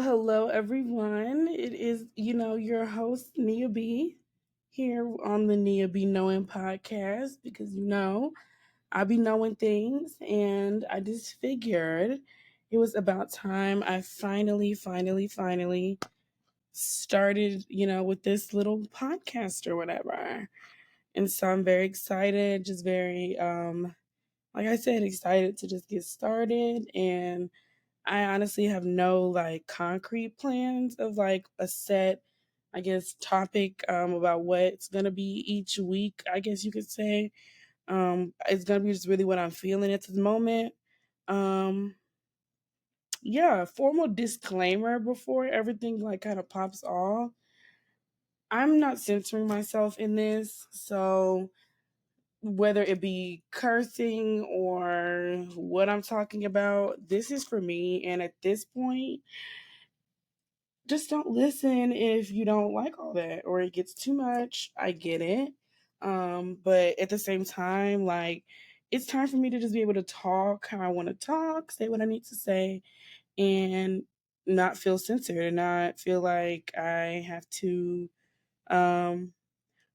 Hello everyone. It is, your host Nia B here on the Nia B Knowing podcast because I be knowing things and I just figured it was about time I finally started, with this little podcast or whatever. And so I'm very excited, just very like I said, excited to just get started. And I honestly have no like concrete plans of like a set, I guess, topic about what's gonna be each week. I guess you could say it's gonna be just really what I'm feeling at the moment. Um, yeah, formal disclaimer before everything like kind of pops off. I'm not censoring myself in this, so whether it be cursing or what I'm talking about, this is for me. And at this point, just don't listen if you don't like all that or it gets too much. I get it. But at the same time, like it's time for me to just be able to talk how I want to talk, say what I need to say, and not feel censored and not feel like I have to um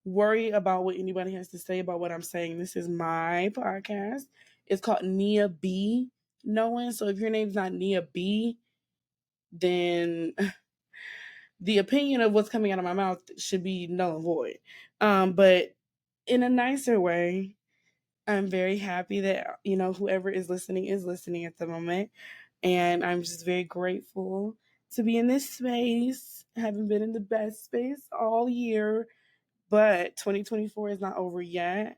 worry about what anybody has to say about what I'm saying. This is my podcast. It's called Nia B Knowing. So if your name's not Nia B, then the opinion of what's coming out of my mouth should be null and void. But in a nicer way, I'm very happy that, whoever is listening at the moment. And I'm just very grateful to be in this space. I haven't been in the best space all year, but 2024 is not over yet.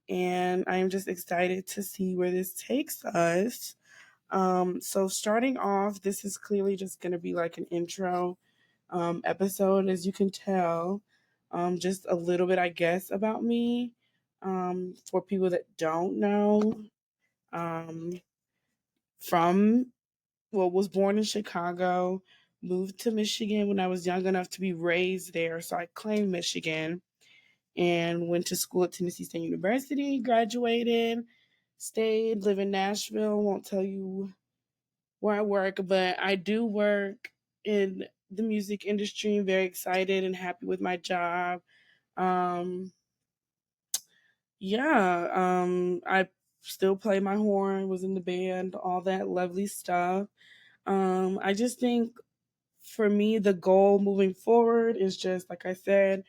And I'm just excited to see where this takes us. So starting off, this is clearly just going to be like an intro episode, as you can tell. Just a little bit, I guess, about me. For people that don't know, um, from was born in Chicago, moved to Michigan when I was young enough to be raised there, so I claim Michigan, and went to school at Tennessee State University. Graduated, stayed, live in Nashville. Won't tell you where I work, but I do work in the music industry. I'm very excited and happy with my job. Um, I still play my horn, was in the band, all that lovely stuff. I just think for me, the goal moving forward is just, like I said,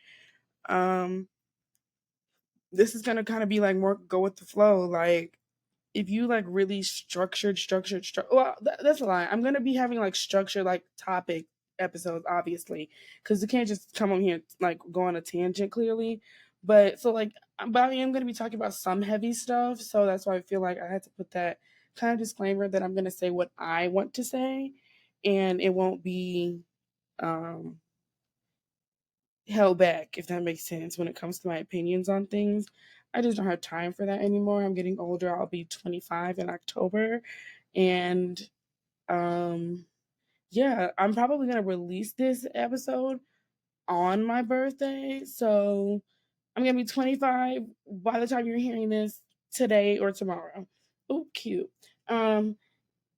um, this is going to kind of be like more go with the flow. Like, if you like really well, that's a lie. I'm gonna be having like structured like topic episodes, obviously, because you can't just come on here and, like go on a tangent clearly. But so like, but I am gonna be talking about some heavy stuff, so that's why I feel like I had to put that kind of disclaimer that I'm gonna say what I want to say, and it won't be um held back, if that makes sense, when it comes to my opinions on things. I just don't have time for that anymore. I'm getting older. I'll be 25 in October. And yeah, I'm probably going to release this episode on my birthday. So I'm going to be 25 by the time you're hearing this today or tomorrow. Oh, cute. Um,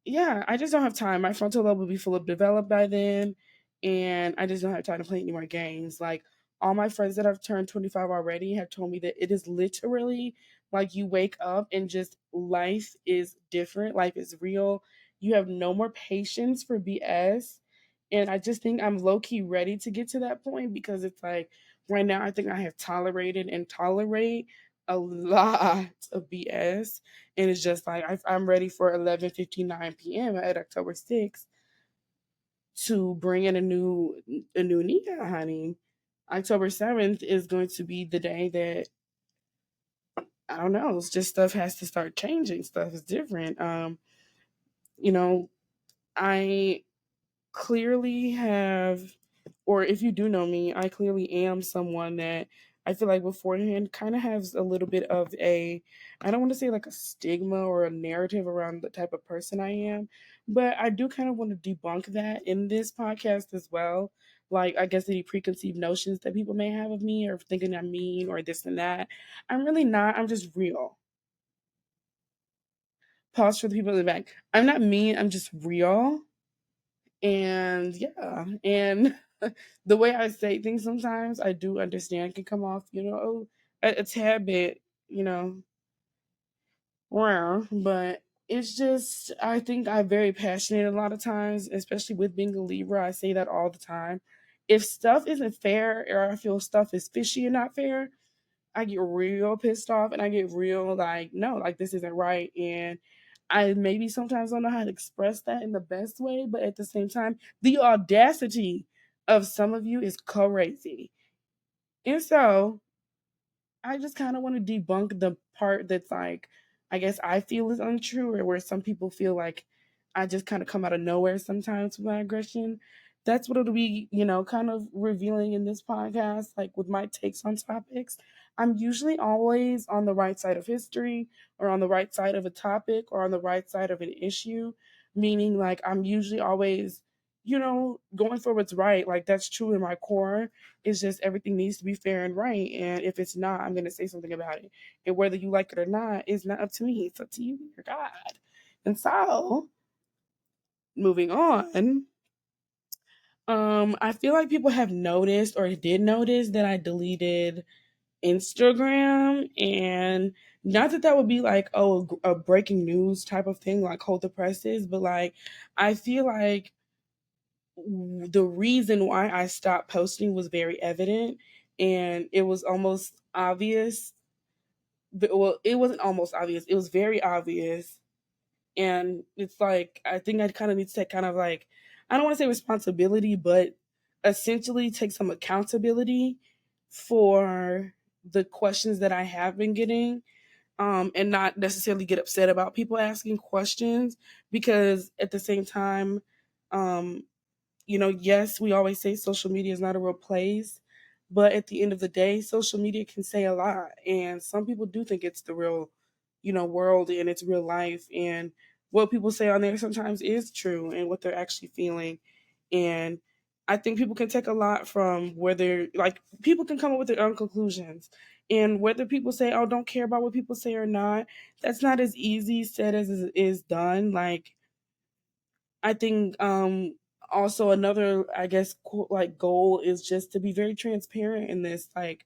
yeah, I just don't have time. My frontal lobe will be full of developed by then, and I just don't have time to play any more games. Like all my friends that have turned 25 already have told me that it is literally like you wake up and just life is different, life is real. You have no more patience for BS. And I just think I'm low key ready to get to that point because it's like right now I think I have tolerated and tolerate a lot of BS, and it's just like I'm ready for 11:59 p.m. at October 6th to bring in a new Nika, honey. October 7th is going to be the day that I don't know. It's just stuff has to start changing. Stuff is different. You know, I clearly have, or if you do know me, I clearly am someone that I feel like beforehand kind of has a little bit of a, I don't want to say like a stigma or a narrative around the type of person I am, but I do kind of want to debunk that in this podcast as well. Like, I guess any preconceived notions that people may have of me or thinking I'm mean or this and that. I'm really not. I'm just real. Pause for the people in the back. I'm not mean. I'm just real. And yeah, and the way I say things sometimes I do understand can come off, a tad bit, you know, rare, but it's just I think I'm very passionate a lot of times, especially with being a Libra. I say that all the time. If stuff isn't fair or I feel stuff is fishy and not fair, I get real pissed off and I get real like, no, like this isn't right. And I maybe sometimes don't know how to express that in the best way, but at the same time, the audacity of some of you is crazy. And so I just kind of want to debunk the part that's like, I guess I feel is untrue, or where some people feel like I just kind of come out of nowhere sometimes with my aggression. That's what it'll be, kind of revealing in this podcast, like with my takes on topics. I'm usually always on the right side of history, or on the right side of a topic, or on the right side of an issue, meaning like I'm usually always, going for what's right. Like that's true in my core. It's just everything needs to be fair and right. And if it's not, I'm going to say something about it. And whether you like it or not is not up to me. It's up to you, your God. And so, moving on, I feel like people have noticed or did notice that I deleted Instagram. And not that that would be like, oh, a breaking news type of thing, like hold the presses, but like, I feel like the reason why I stopped posting was very evident, and it was almost obvious. But, well, it wasn't almost obvious. It was very obvious. And it's like, I think I kind of need to take kind of like, I don't want to say responsibility, but essentially take some accountability for the questions that I have been getting, and not necessarily get upset about people asking questions, because at the same time, um, yes, we always say social media is not a real place, but at the end of the day, social media can say a lot. And some people do think it's the real, world and it's real life. And what people say on there sometimes is true and what they're actually feeling. And I think people can take a lot from whether, like, people can come up with their own conclusions. And whether people say, oh, don't care about what people say or not, that's not as easy said as it is done. Like, I think also another, I guess, like goal is just to be very transparent in this. Like,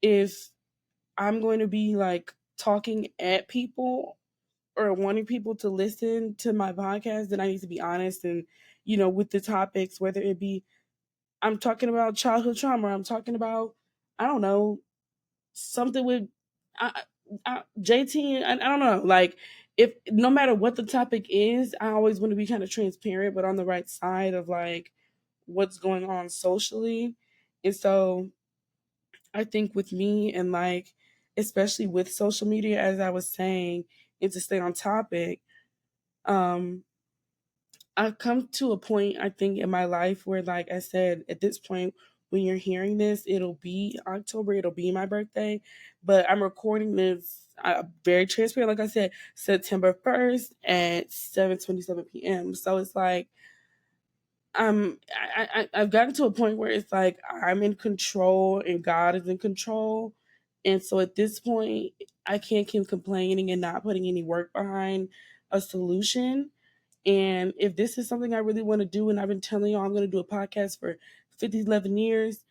if I'm going to be like talking at people or wanting people to listen to my podcast, then I need to be honest and, with the topics, whether it be I'm talking about childhood trauma, I'm talking about, I don't know, something with I, JT. I don't know. Like, if no matter what the topic is, I always want to be kind of transparent, but on the right side of like what's going on socially. And so I think with me and like, especially with social media, as I was saying, and to stay on topic, um, I've come to a point, I think, in my life where, like I said, at this point, when you're hearing this, it'll be October, it'll be my birthday. But I'm recording this very transparent, like I said, September 1st at 7:27 p.m. So it's like, I've gotten to a point where it's like I'm in control and God is in control. And so at this point, I can't keep complaining and not putting any work behind a solution. And if this is something I really want to do, and I've been telling you I'm going to do a podcast for 11 years,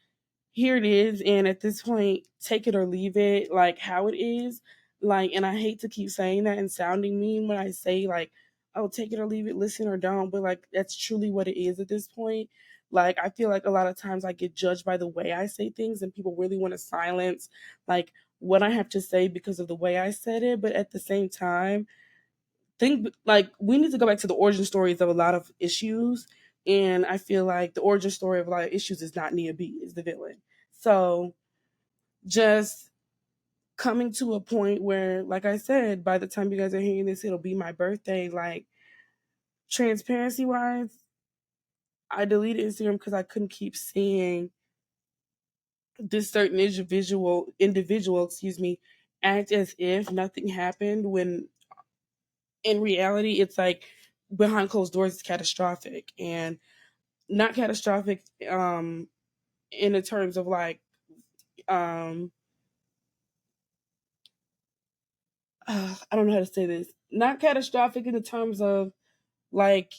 here it is. And at this point, take it or leave it, like how it is. Like, and I hate to keep saying that and sounding mean when I say, like, oh, take it or leave it, listen or don't. But like, that's truly what it is at this point. Like, I feel like a lot of times I get judged by the way I say things, and people really want to silence, like, what I have to say because of the way I said it. But at the same time, think like we need to go back to the origin stories of a lot of issues. And I feel like the origin story of a lot of issues is not Nia B, is the villain. So just coming to a point where, like I said, by the time you guys are hearing this, it'll be my birthday. Like, transparency wise, I deleted Instagram because I couldn't keep seeing this certain individual, excuse me, act as if nothing happened when in reality it's like behind closed doors it's catastrophic. And not catastrophic in the terms of like um I don't know how to say this. Not catastrophic in the terms of like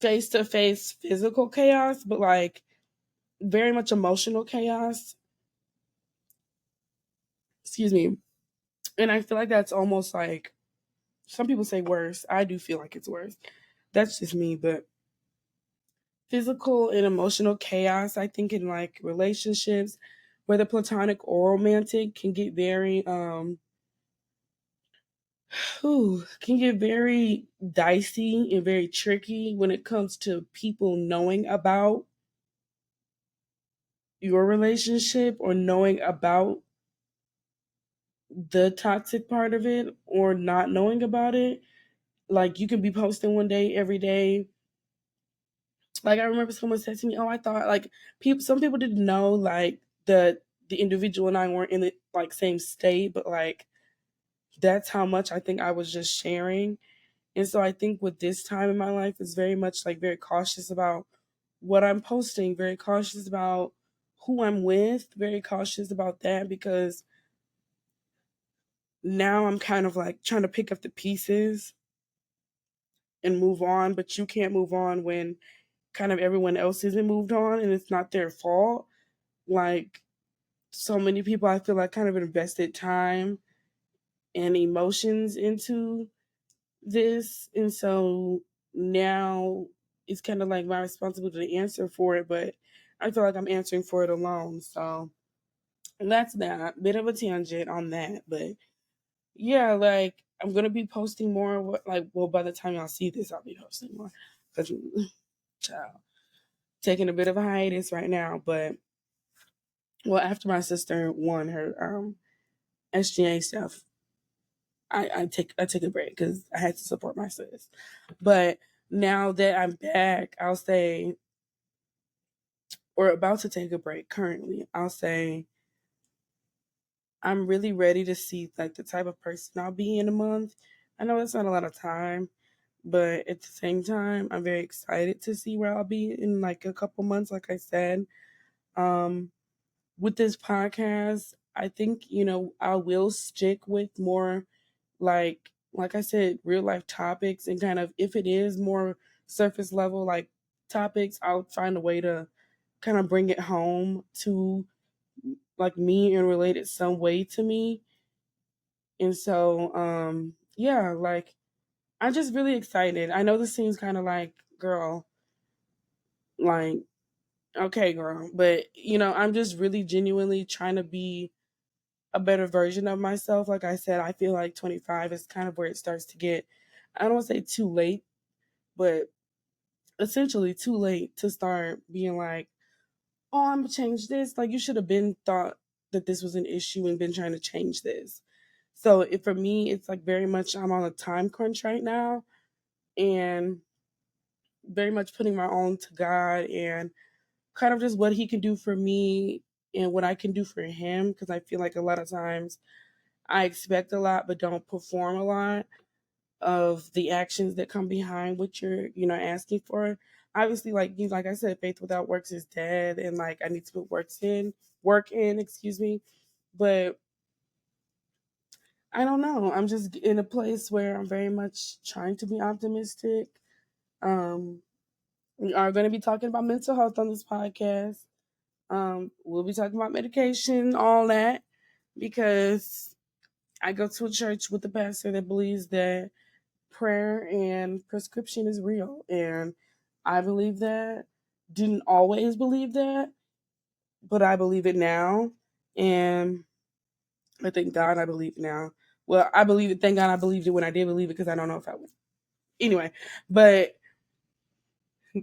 face to face physical chaos, but like very much emotional chaos. Excuse me. And I feel like that's almost like some people say worse. I do feel like it's worse. That's just me, but physical and emotional chaos, I think in like relationships, whether platonic or romantic, can get very can get very dicey and very tricky when it comes to people knowing about your relationship or knowing about the toxic part of it or not knowing about it. Like you can be posting one day every day. Like I remember someone said to me, "Oh, I thought like people. Some people didn't know like the individual and I weren't in the like same state, but like that's how much I think I was just sharing." And so I think with this time in my life is very much like very cautious about what I'm posting, very cautious about who I'm with, very cautious about that because now I'm kind of like trying to pick up the pieces and move on, but you can't move on when kind of everyone else isn't moved on and it's not their fault. Like so many people I feel like kind of invested time and emotions into this. And so now it's kind of like my responsibility to answer for it, but I feel like I'm answering for it alone. So that's that. Bit of a tangent on that. But yeah, like I'm gonna be posting more. Like, well, by the time y'all see this, I'll be posting more. Cause, child, taking a bit of a hiatus right now. But well, after my sister won her SGA stuff, I take a break because I had to support my sis. But now that I'm back, I'll say, or about to take a break currently, I'll say I'm really ready to see like the type of person I'll be in a month. I know it's not a lot of time, but at the same time, I'm very excited to see where I'll be in like a couple months. Like I said, um, with this podcast, I think I will stick with more like I said, real life topics and kind of if it is more surface level like topics, I'll find a way to kind of bring it home to like me and relate it some way to me. And so yeah, like I'm just really excited. I know this seems kind of like girl, like okay girl, but I'm just really genuinely trying to be a better version of myself. Like I said, I feel like 25 is kind of where it starts to get, I don't want to say too late, but essentially too late to start being like, oh, I'm gonna change this. Like you should have been thought that this was an issue and been trying to change this. So for me, it's like very much I'm on a time crunch right now and very much putting my own to God and kind of just what He can do for me and what I can do for Him. Because I feel like a lot of times I expect a lot but don't perform a lot of the actions that come behind what you're asking for. Obviously, like I said, faith without works is dead, and like I need to put work in, excuse me. But I don't know, I'm just in a place where I'm very much trying to be optimistic. um we are going to be talking about mental health on this podcast. We'll be talking about medication, all that, because I go to a church with a pastor that believes that prayer and prescription is real. And I believe that. Didn't always believe that, but I believe it now. And I thank God I believe it now. Well, I believe it. Thank God I believed it when I did believe it because I don't know if I would. Anyway, but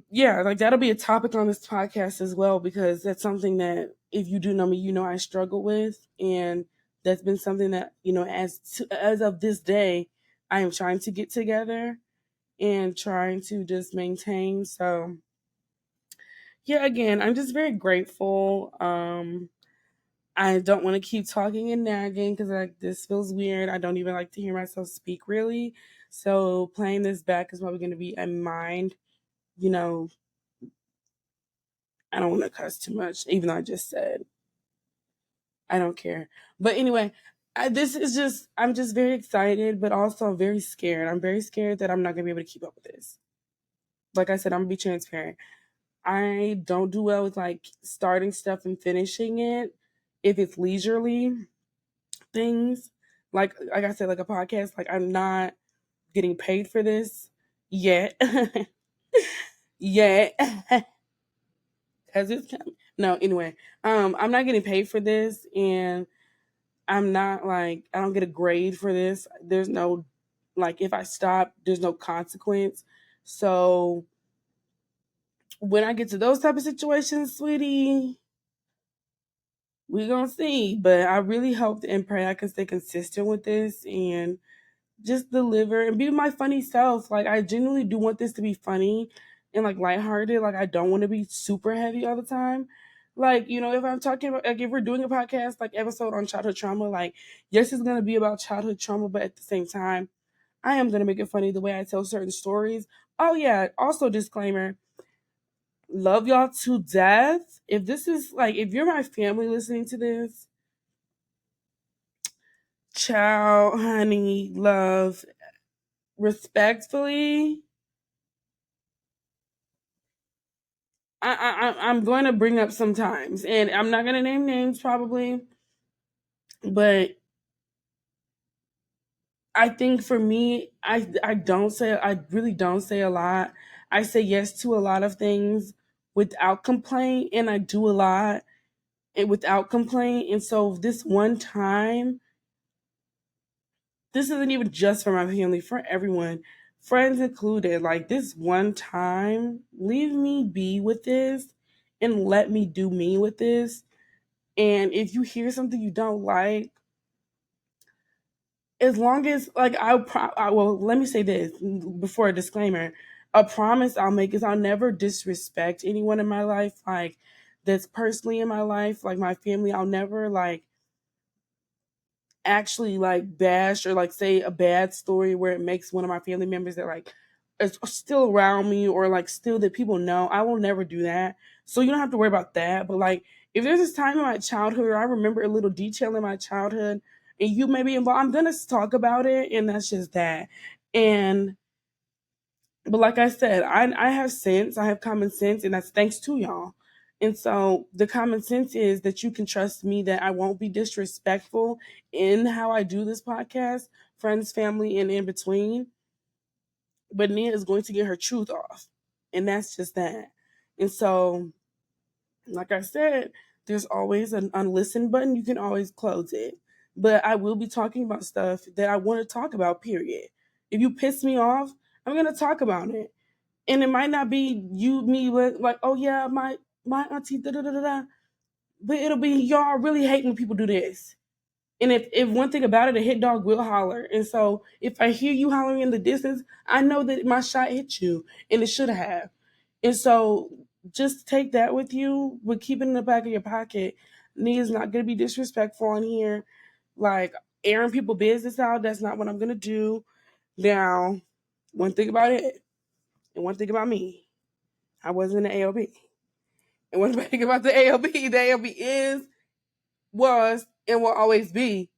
yeah, like that'll be a topic on this podcast as well because that's something that if you do know me, I struggle with, and that's been something that as of this day, I am trying to get together and trying to just maintain. So yeah, again, I'm just very grateful. I don't want to keep talking and nagging because like this feels weird. I don't even like to hear myself speak really. So playing this back is probably going to be a mind. You know, I don't want to cuss too much, even though I just said I don't care. But anyway, this is just I'm just very excited, but also very scared. I'm very scared that I'm not going to be able to keep up with this. like I said, I'm gonna be transparent. I don't do well with like starting stuff and finishing it if it's leisurely things. Like I said, like a podcast. Like I'm not getting paid for this yet, yet, because it's no. Anyway, I'm not getting paid for this, and I'm not like I don't get a grade for this. There's no like if I stop, there's no consequence. So when I get to those type of situations, sweetie, we gonna see. But I really hope and pray I can stay consistent with this and just deliver and be my funny self. Like I genuinely do want this to be funny and like lighthearted. Like I don't want to be super heavy all the time. Like, if I'm talking about like if we're doing a podcast like episode on childhood trauma, like yes, it's gonna be about childhood trauma, but at the same time, I am gonna make it funny the way I tell certain stories. Oh yeah, also disclaimer, love y'all to death. If this is like if you're my family listening to this, ciao, honey, love, respectfully, I'm going to bring up sometimes, and I'm not going to name names probably, but I think for me, I really don't say a lot. I say yes to a lot of things without complaint, and I do a lot and without complaint. And so this one time, this isn't even just for my family, for everyone, friends included. Like this one time, leave me be with this and let me do me with this. And if you hear something you don't like, as long as like well, let me say this before a disclaimer. A promise I'll make is I'll never disrespect anyone in my life, like that's personally in my life, like my family. I'll never like actually like bash or like say a bad story where it makes one of my family members that like is still around me or like still that people know. I will never do that. So you don't have to worry about that. But like if there's this time in my childhood or I remember a little detail in my childhood and you may be involved, I'm gonna talk about it and that's just that. And but like I said, I have sense, I have common sense, and that's thanks to y'all. And so the common sense is that you can trust me that I won't be disrespectful in how I do this podcast, friends, family, and in between. But Nia is going to get her truth off. And that's just that. And so, like I said, there's always an unlisten button. You can always close it. But I will be talking about stuff that I want to talk about, period. If you piss me off, I'm going to talk about it, and it might not be you me with like oh yeah my auntie da da da da da, but it'll be y'all really hate when people do this. And if one thing about it, a hit dog will holler. And so if I hear you hollering in the distance, I know that my shot hit you and it should have. And so just take that with you, but keep it in the back of your pocket. Nia's not gonna be disrespectful on here, like airing people business out. That's not what I'm gonna do. Now, one thing about it, and one thing about me, I wasn't an ALB. And one thing about the ALB is, was, and will always be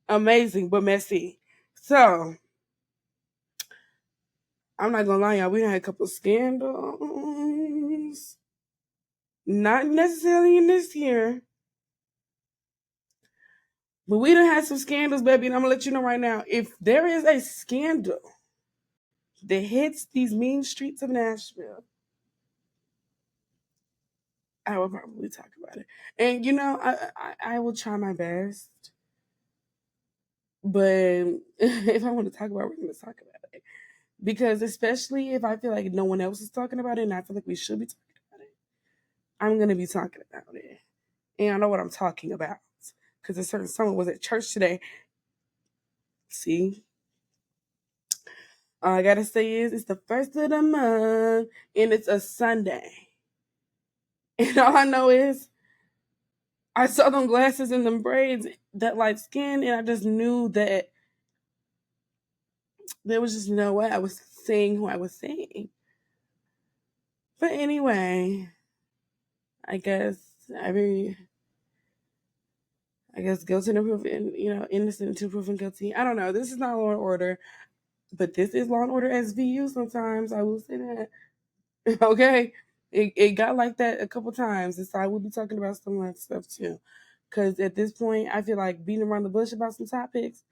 amazing but messy. So I'm not gonna lie, y'all. We done had a couple scandals. Not necessarily in this year, but we done had some scandals, baby. And I'm gonna let you know right now. If there is a scandal that hits these mean streets of Nashville, I will probably talk about it. And I will try my best. But if I want to talk about it, we're gonna talk about it. Because especially if I feel like no one else is talking about it and I feel like we should be talking about it, I'm gonna be talking about it. And I know what I'm talking about. Because a certain someone was at church today. See? All I gotta say is it's the first of the month and it's a Sunday. And all I know is I saw them glasses and them braids, that light skin, and I just knew that there was just no way I was saying who I was saying. But anyway, I guess every I guess guilty until proven, innocent until proven guilty. I don't know. This is not Law and Order, but this is Law and Order SVU. Sometimes I will say that. Okay, it got like that a couple times, and so I will be talking about some of that stuff too. Because at this point, I feel like beating around the bush about some topics.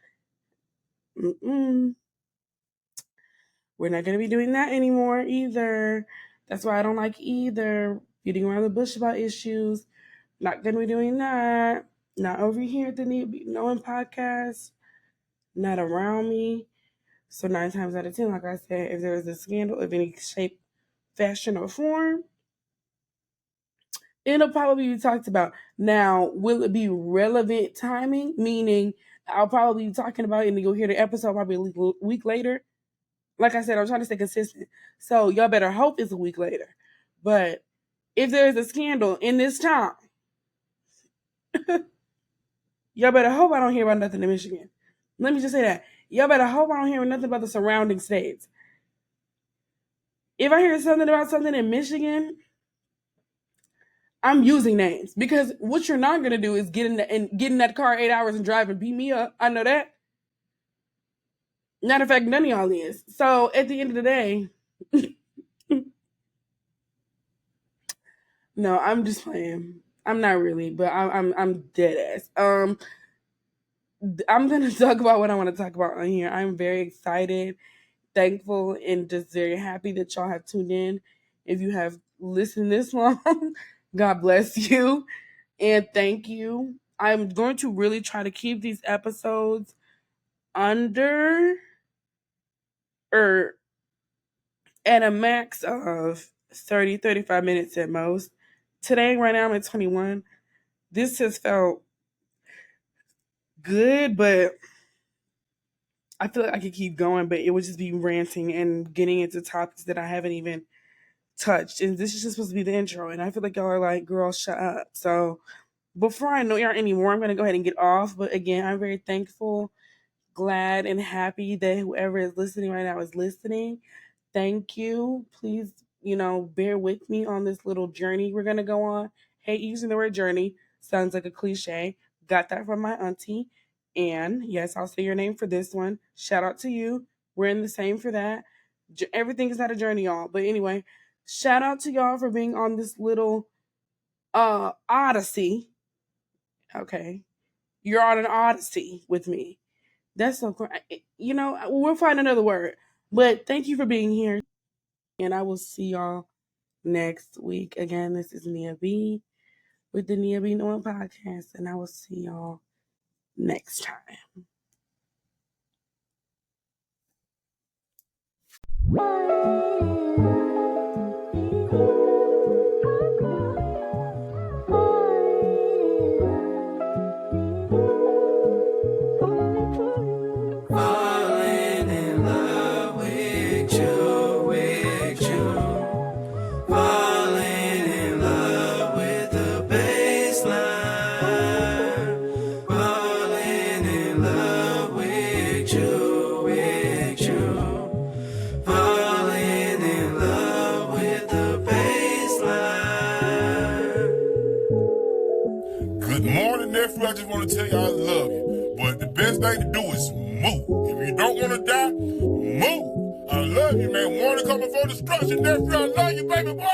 Mm-mm, we're not going to be doing that anymore either. That's why I don't like either beating around the bush about issues. Not going to be doing that. Not over here at the Need Be Knowing podcast. Not around me. So 9 times out of 10, like I said, if there is a scandal of any shape, fashion, or form, it'll probably be talked about. Now, will it be relevant timing? Meaning, I'll probably be talking about it and you'll hear the episode probably a week later. Like I said, I'm trying to stay consistent. So y'all better hope it's a week later. But if there's a scandal in this town, y'all better hope I don't hear about nothing in Michigan. Let me just say that. Y'all better hope I don't hear nothing about the surrounding states. If I hear something about something in Michigan, I'm using names because what you're not gonna do is get in that car 8 hours and drive and beat me up. I know that. Matter of fact, none of y'all is. So at the end of the day, no, I'm just playing. I'm not really, but I'm dead ass. I'm gonna talk about what I want to talk about on here. I'm very excited, thankful, and just very happy that y'all have tuned in. If you have listened this long, God bless you and thank you. I'm going to really try to keep these episodes under or at a max of 35 minutes at most. Today, right now, I'm at 21. This has felt good, but I feel like I could keep going, but it would just be ranting and getting into topics that I haven't even touched. And this is just supposed to be the intro. And I feel like y'all are like, girl, shut up. So before I know y'all anymore, I'm going to go ahead and get off. But again, I'm very thankful, glad, and happy that whoever is listening right now is listening. Thank you. Please, bear with me on this little journey we're going to go on. Hate using the word journey. Sounds like a cliche. Got that from my auntie. And yes, I'll say your name for this one. Shout out to you. We're in the same for that. Everything is not a journey, y'all. But anyway, shout out to y'all for being on this little odyssey. Okay. You're on an odyssey with me. That's so cool. We'll find another word. But thank you for being here. And I will see y'all next week. Again, this is Nia B with the Nia B Knowing podcast. And I will see y'all next time. Falling in love with you. Falling in love with the baseline. Falling in love with you. Falling in love with the baseline. Good morning, nephew. I just want to tell you I love you. But the best thing to do is move. If you don't want to die, move. I love you, man. Warning coming for destruction, nephew. I love you, baby boy.